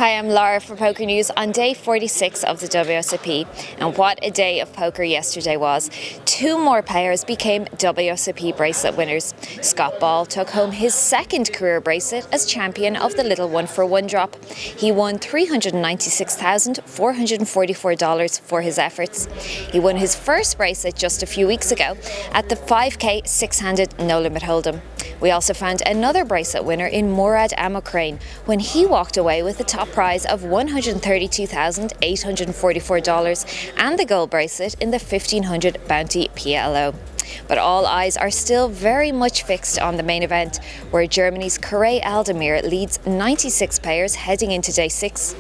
Hi, I'm Laura for PokerNews on day 46 of the WSOP, and what a day of poker yesterday was. Two more players became WSOP bracelet winners. Scott Ball took home his second career bracelet as champion of the Little 1-for-1 drop. He won $396,444 for his efforts. He won his first bracelet just a few weeks ago at the 5K six-handed no-limit hold'em. We also found another bracelet winner in Morad Amokrain when he walked away with the top prize of $132,844 and the gold bracelet in the 1500 Bounty PLO. But all eyes are still very much fixed on the main event, where Germany's Kare Aldemir leads 96 players heading into day 6.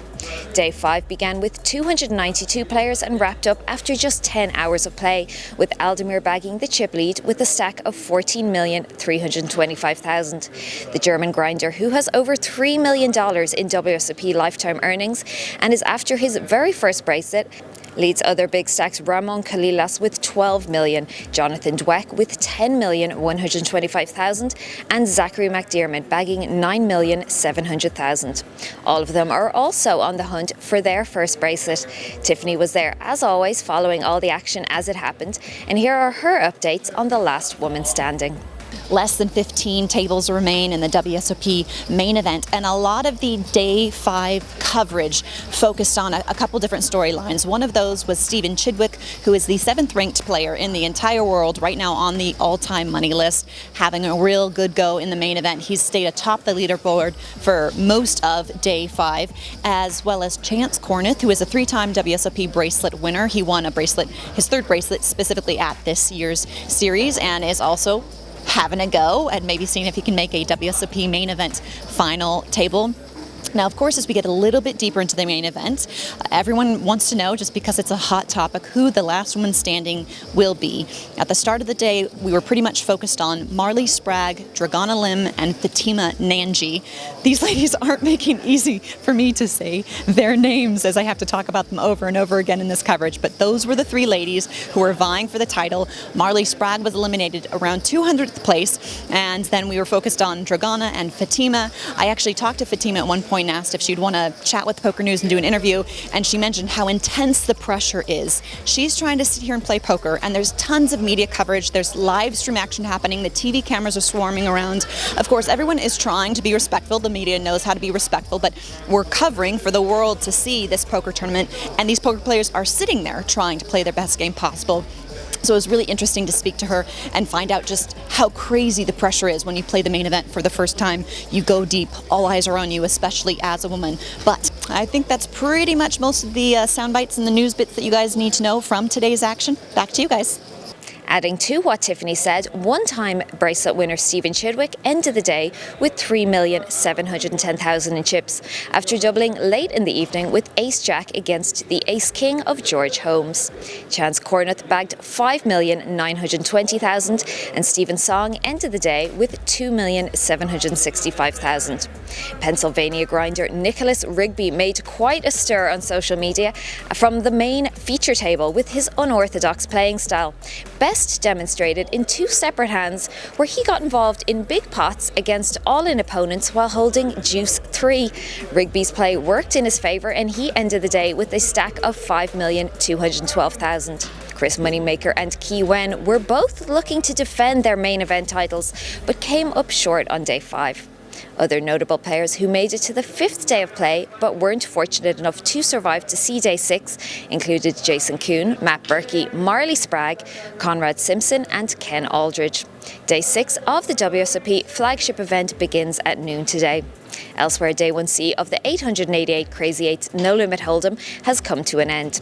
Day 5 began with 292 players and wrapped up after just 10 hours of play, with Aldemir bagging the chip lead with a stack of $14,325,000. The German grinder, who has over $3 million in WSOP lifetime earnings and is after his very first bracelet, leads other big stacks Ramon Kalilas with $12 million, Jonathan Dweck with $10,125,000 and Zachary McDermott bagging $9,700,000. All of them are also on the hunt for their first bracelet. Tiffany was there as always, following all the action as it happened, and here are her updates on the last woman standing. Less than 15 tables remain in the WSOP main event, and a lot of the day 5 coverage focused on a couple different storylines. One of those was Stephen Chidwick, who is the 7th ranked player in the entire world right now on the all-time money list, having a real good go in the main event. He's stayed atop the leaderboard for most of day 5, as well as Chance Corneth, who is a 3-time WSOP bracelet winner. He won a bracelet, his 3rd bracelet specifically at this year's series, and is also having a go and maybe seeing if he can make a WSOP main event final table. Now, of course, as we get a little bit deeper into the main event, everyone wants to know, just because it's a hot topic, who the last woman standing will be. At the start of the day, we were pretty much focused on Marley Spragg, Dragana Lim, and Fatima Nanji. These ladies aren't making it easy for me to say their names, as I have to talk about them over and over again in this coverage, but those were the 3 ladies who were vying for the title. Marley Spragg was eliminated around 200th place, and then we were focused on Dragana and Fatima. I actually talked to Fatima at one point and asked if she'd want to chat with PokerNews and do an interview, and she mentioned how intense the pressure is. She's trying to sit here and play poker, and there's tons of media coverage, there's live stream action happening, the TV cameras are swarming around. Of course, everyone is trying to be respectful, the media knows how to be respectful, but we're covering for the world to see this poker tournament, and these poker players are sitting there trying to play their best game possible. So it was really interesting to speak to her and find out just how crazy the pressure is when you play the main event for the first time. You go deep, all eyes are on you, especially as a woman. But I think that's pretty much most of the sound bites and the news bits that you guys need to know from today's action. Back to you guys. Adding to what Tiffany said, one-time bracelet winner Stephen Chidwick ended the day with $3,710,000 in chips, after doubling late in the evening with Ace-Jack against the Ace-King of George Holmes. Chance Corneth bagged $5,920,000, and Stephen Song ended the day with $2,765,000. Pennsylvania grinder Nicholas Rigby made quite a stir on social media from the main feature table with his unorthodox playing style, best demonstrated in 2 separate hands, where he got involved in big pots against all-in opponents while holding Juice 3. Rigby's play worked in his favour, and he ended the day with a stack of $5,212,000. Chris Moneymaker and Ki Wen were both looking to defend their main event titles, but came up short on day 5. Other notable players who made it to the 5th day of play but weren't fortunate enough to survive to see day 6 included Jason Kuhn, Matt Berkey, Marley Spragg, Conrad Simpson and Ken Aldridge. Day 6 of the WSOP flagship event begins at noon today. Elsewhere, day 1C of the 888 Crazy 8 No Limit Hold'em has come to an end.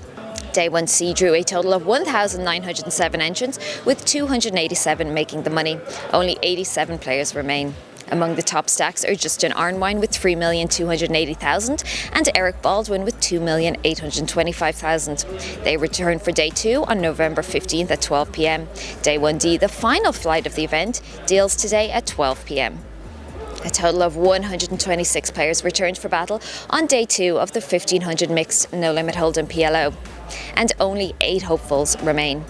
Day 1C drew a total of 1,907 entrants, with 287 making the money. Only 87 players remain. Among the top stacks are Justin Arnwine with $3,280,000 and Eric Baldwin with $2,825,000. They return for day 2 on November 15th at 12 p.m. Day 1D, the final flight of the event, deals today at 12 p.m. A total of 126 players returned for battle on day 2 of the 1500 mixed no limit hold'em PLO, and only 8 hopefuls remain.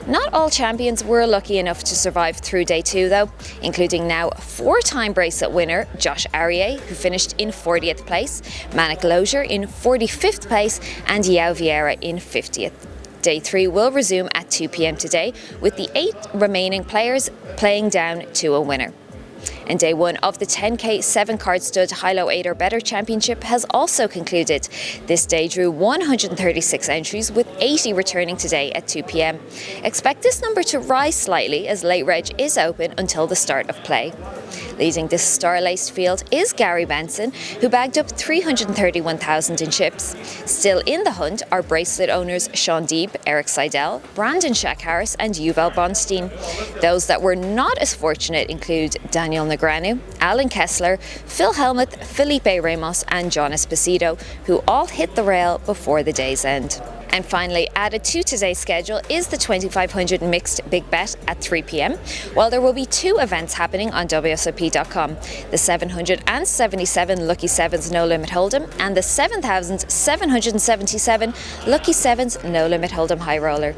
Not all champions were lucky enough to survive through day 2 though, including now 4-time bracelet winner Josh Arieh, who finished in 40th place, Manic Lozier in 45th place, and Yao Vieira in 50th. Day 3 will resume at 2 p.m. today, with the 8 remaining players playing down to a winner. And day 1 of the 10k 7-card stud high-low 8 or better championship has also concluded. This day drew 136 entries, with 80 returning today at 2 p.m. Expect this number to rise slightly as late reg is open until the start of play. Leading this star-laced field is Gary Benson, who bagged up 331,000 in chips. Still in the hunt are bracelet owners Sean Deeb, Eric Seidel, Brandon Shack Harris and Yuval Bonstein. Those that were not as fortunate include Daniel Negreanu, Alan Kessler, Phil Helmuth, Felipe Ramos and John Esposito, who all hit the rail before the day's end. And finally, added to today's schedule is the 2500 mixed big bet at 3 p.m, while there will be 2 events happening on WSOP.com, the 777 Lucky Sevens No Limit Hold'em and the 7777 Lucky Sevens No Limit Hold'em High Roller.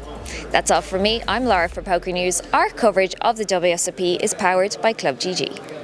That's all from me. I'm Laura for PokerNews. Our coverage of the WSOP is powered by ClubGG.